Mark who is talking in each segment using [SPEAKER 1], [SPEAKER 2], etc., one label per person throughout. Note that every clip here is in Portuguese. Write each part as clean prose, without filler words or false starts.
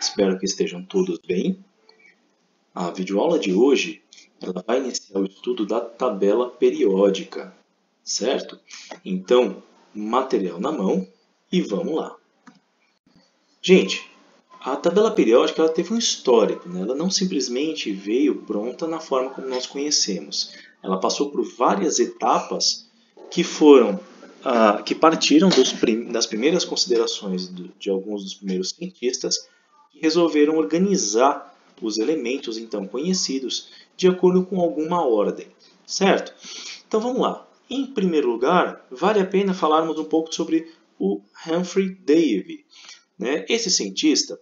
[SPEAKER 1] Espero que estejam todos bem. A videoaula de hoje ela vai iniciar o estudo da tabela periódica, certo? Então, material na mão e vamos lá. Gente, a tabela periódica ela teve um histórico, né? Ela não simplesmente veio pronta na forma como nós conhecemos. Ela passou por várias etapas que que partiram das primeiras considerações de alguns dos primeiros cientistas que resolveram organizar os elementos então conhecidos de acordo com alguma ordem, certo? Então vamos lá. Em primeiro lugar, vale a pena falarmos um pouco sobre o Humphrey Davy, né? Esse cientista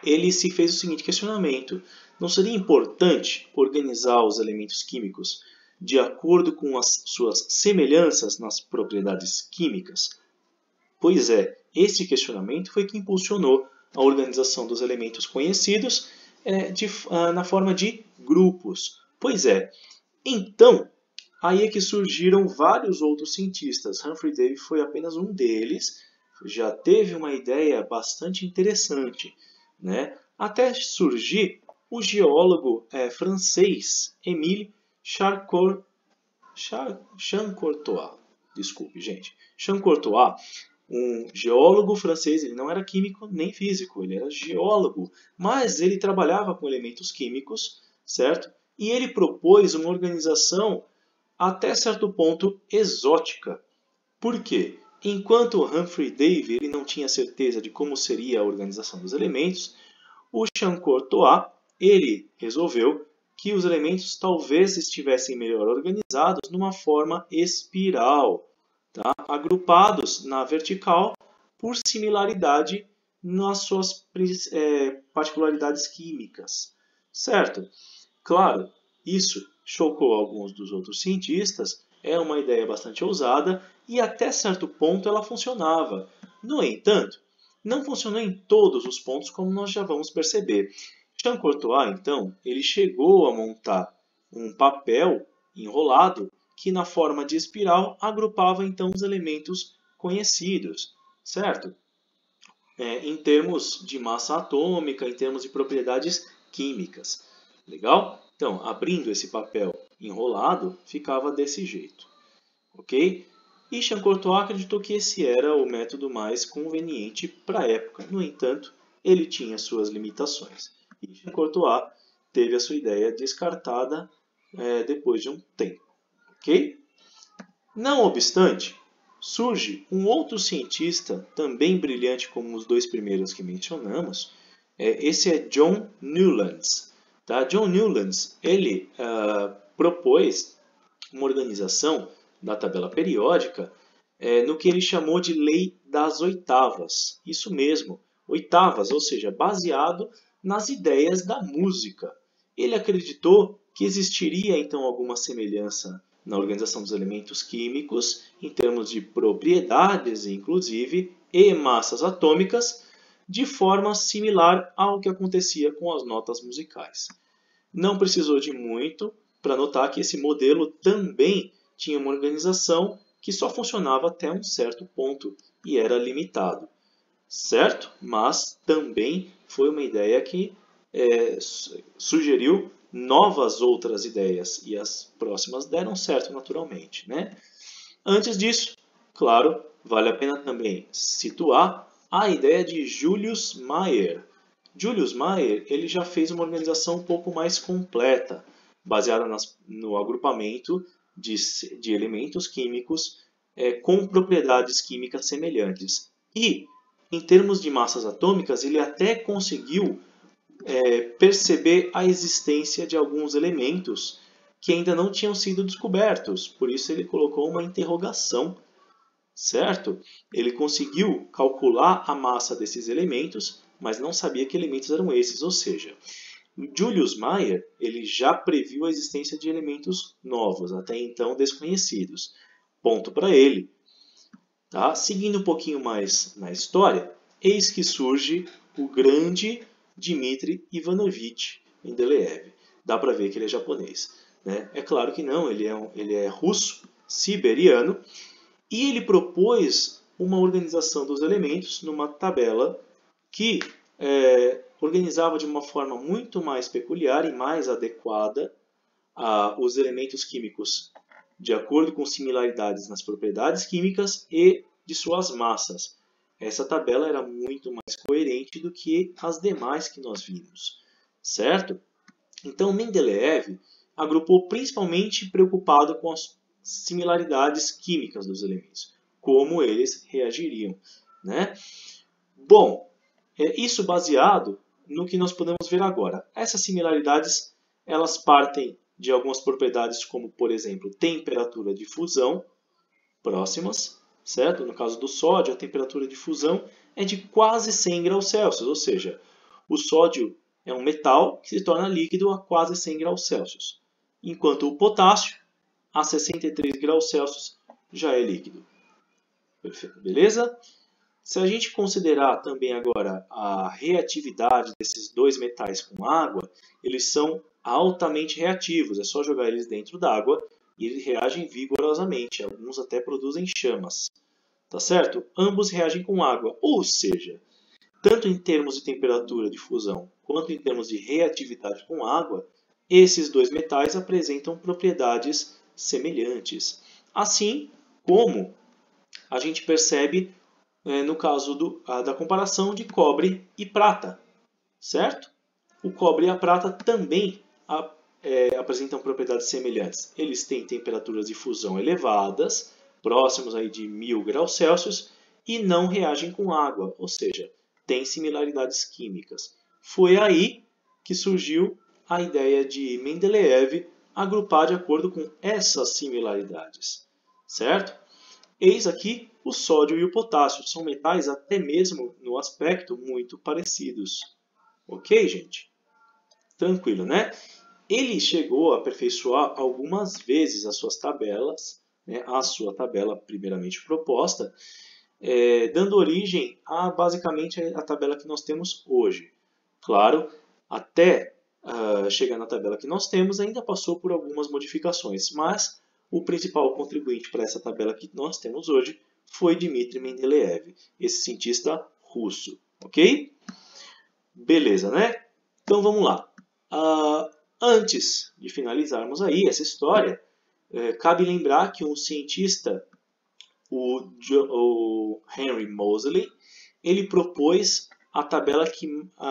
[SPEAKER 1] ele se fez o seguinte questionamento: não seria importante organizar os elementos químicos de acordo com as suas semelhanças nas propriedades químicas? Pois é, esse questionamento foi que impulsionou a organização dos elementos conhecidos na forma de grupos. Pois é, então, aí é que surgiram vários outros cientistas. Humphrey Davy foi apenas um deles, já teve uma ideia bastante interessante, né? Até surgir o geólogo francês Émile Chancourtois. Desculpe, gente. Chancourtois, um geólogo francês, ele não era químico nem físico, ele era geólogo, mas ele trabalhava com elementos químicos, certo? E ele propôs uma organização até certo ponto exótica. Por quê? Enquanto Humphrey Davy ele não tinha certeza de como seria a organização dos elementos, o Chancourtois ele resolveu que os elementos talvez estivessem melhor organizados numa forma espiral, tá? Agrupados na vertical por similaridade nas suas particularidades químicas, certo? Claro, isso chocou alguns dos outros cientistas, é uma ideia bastante ousada e até certo ponto ela funcionava. No entanto, não funcionou em todos os pontos, como nós já vamos perceber. Chancourtois, então, ele chegou a montar um papel enrolado que, na forma de espiral, agrupava então os elementos conhecidos, certo? Em termos de massa atômica, em termos de propriedades químicas. Legal? Então, abrindo esse papel enrolado, ficava desse jeito. Ok? E Chancourtois acreditou que esse era o método mais conveniente para a época. No entanto, ele tinha suas limitações. E Chancourtois teve a sua ideia descartada depois de um tempo. Ok? Não obstante, surge um outro cientista, também brilhante como os dois primeiros que mencionamos. Esse é John Newlands. Tá? John Newlands ele propôs uma organização da tabela periódica no que ele chamou de Lei das Oitavas. Isso mesmo, oitavas, ou seja, baseado nas ideias da música. Ele acreditou que existiria então alguma semelhança na organização dos elementos químicos, em termos de propriedades, inclusive, e massas atômicas, de forma similar ao que acontecia com as notas musicais. Não precisou de muito para notar que esse modelo também tinha uma organização que só funcionava até um certo ponto e era limitado, certo? Mas também foi uma ideia que sugeriu novas outras ideias e as próximas deram certo naturalmente, né? Antes disso, claro, vale a pena também situar a ideia de Julius Mayer. Julius Mayer ele já fez uma organização um pouco mais completa, baseada no agrupamento de elementos químicos com propriedades químicas semelhantes. E, em termos de massas atômicas, ele até conseguiu perceber a existência de alguns elementos que ainda não tinham sido descobertos. Por isso ele colocou uma interrogação, certo? Ele conseguiu calcular a massa desses elementos, mas não sabia que elementos eram esses. Ou seja, Julius Mayer ele já previu a existência de elementos novos, até então desconhecidos. Ponto para ele. Tá? Seguindo um pouquinho mais na história, eis que surge o grande Dmitry Ivanovich Mendeleev. Dá para ver que ele é japonês, né? É claro que não, ele é russo, siberiano, e ele propôs uma organização dos elementos numa tabela que organizava de uma forma muito mais peculiar e mais adequada os elementos químicos de acordo com similaridades nas propriedades químicas e de suas massas. Essa tabela era muito mais coerente do que as demais que nós vimos, certo? Então, Mendeleev agrupou principalmente preocupado com as similaridades químicas dos elementos, como eles reagiriam, né? Bom, isso baseado no que nós podemos ver agora. Essas similaridades elas partem de algumas propriedades como, por exemplo, temperatura de fusão próximas, certo? No caso do sódio, a temperatura de fusão é de quase 100 graus Celsius, ou seja, o sódio é um metal que se torna líquido a quase 100 graus Celsius, enquanto o potássio, a 63 graus Celsius, já é líquido. Perfeito, beleza? Se a gente considerar também agora a reatividade desses dois metais com água, eles são altamente reativos. É só jogar eles dentro d'água e eles reagem vigorosamente. Alguns até produzem chamas. Tá certo? Ambos reagem com água. Ou seja, tanto em termos de temperatura de fusão quanto em termos de reatividade com água, esses dois metais apresentam propriedades semelhantes. Assim como a gente percebe no caso da comparação de cobre e prata, certo? O cobre e a prata também apresentam propriedades semelhantes. Eles têm temperaturas de fusão elevadas, próximos aí de 1000 graus Celsius, e não reagem com água, ou seja, têm similaridades químicas. Foi aí que surgiu a ideia de Mendeleev agrupar de acordo com essas similaridades, certo? Eis aqui o sódio e o potássio. São metais até mesmo no aspecto muito parecidos. Ok, gente? Tranquilo, né? Ele chegou a aperfeiçoar algumas vezes as suas tabelas, né? A sua tabela primeiramente proposta, dando origem a basicamente a tabela que nós temos hoje. Claro, até chegar na tabela que nós temos, ainda passou por algumas modificações, mas o principal contribuinte para essa tabela que nós temos hoje foi Dmitry Mendeleev, esse cientista russo, ok? Beleza, né? Então vamos lá. Antes de finalizarmos aí essa história, cabe lembrar que um cientista, o Henry Moseley, ele propôs a tabela que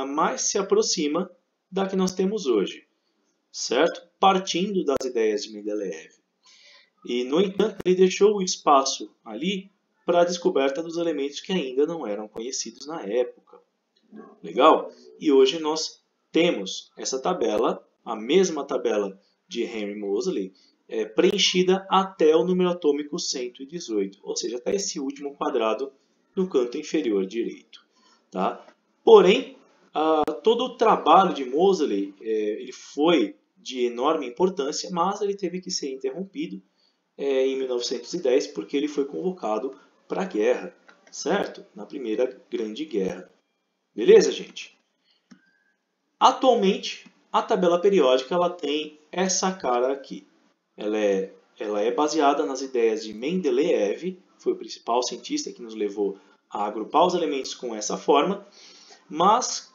[SPEAKER 1] mais se aproxima da que nós temos hoje, certo? Partindo das ideias de Mendeleev. E, no entanto, ele deixou o espaço ali para a descoberta dos elementos que ainda não eram conhecidos na época. Legal? E hoje nós temos essa tabela, a mesma tabela de Henry Moseley, preenchida até o número atômico 118, ou seja, até esse último quadrado no canto inferior direito. Tá? Porém, todo o trabalho de Moseley ele foi de enorme importância, mas ele teve que ser interrompido em 1910, porque ele foi convocado para a guerra, certo? Na Primeira Grande Guerra. Beleza, gente? Atualmente, a tabela periódica ela tem essa cara aqui. Ela é baseada nas ideias de Mendeleev, foi o principal cientista que nos levou a agrupar os elementos com essa forma, mas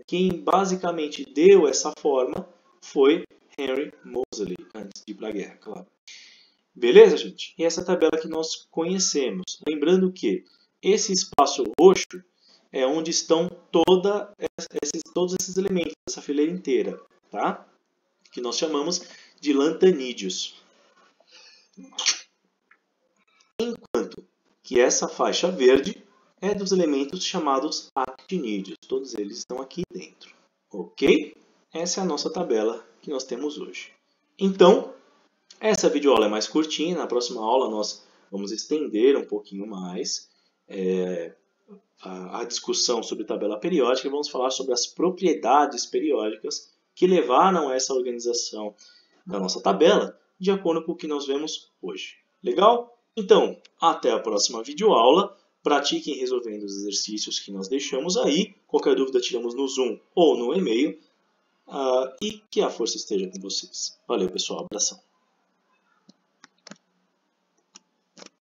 [SPEAKER 1] quem basicamente deu essa forma foi Henry Moseley, antes de ir para a guerra, claro. Beleza, gente? E essa tabela que nós conhecemos. Lembrando que esse espaço roxo é onde estão todos esses elementos, essa fileira inteira, tá? Que nós chamamos de lantanídeos. Enquanto que essa faixa verde é dos elementos chamados actinídeos. Todos eles estão aqui dentro. Ok? Essa é a nossa tabela que nós temos hoje. Então, essa videoaula é mais curtinha. Na próxima aula nós vamos estender um pouquinho mais a discussão sobre tabela periódica e vamos falar sobre as propriedades periódicas que levaram a essa organização da nossa tabela de acordo com o que nós vemos hoje. Legal? Então, até a próxima videoaula. Pratiquem resolvendo os exercícios que nós deixamos aí. Qualquer dúvida tiramos no Zoom ou no e-mail. E que a força esteja com vocês. Valeu, pessoal. Abração.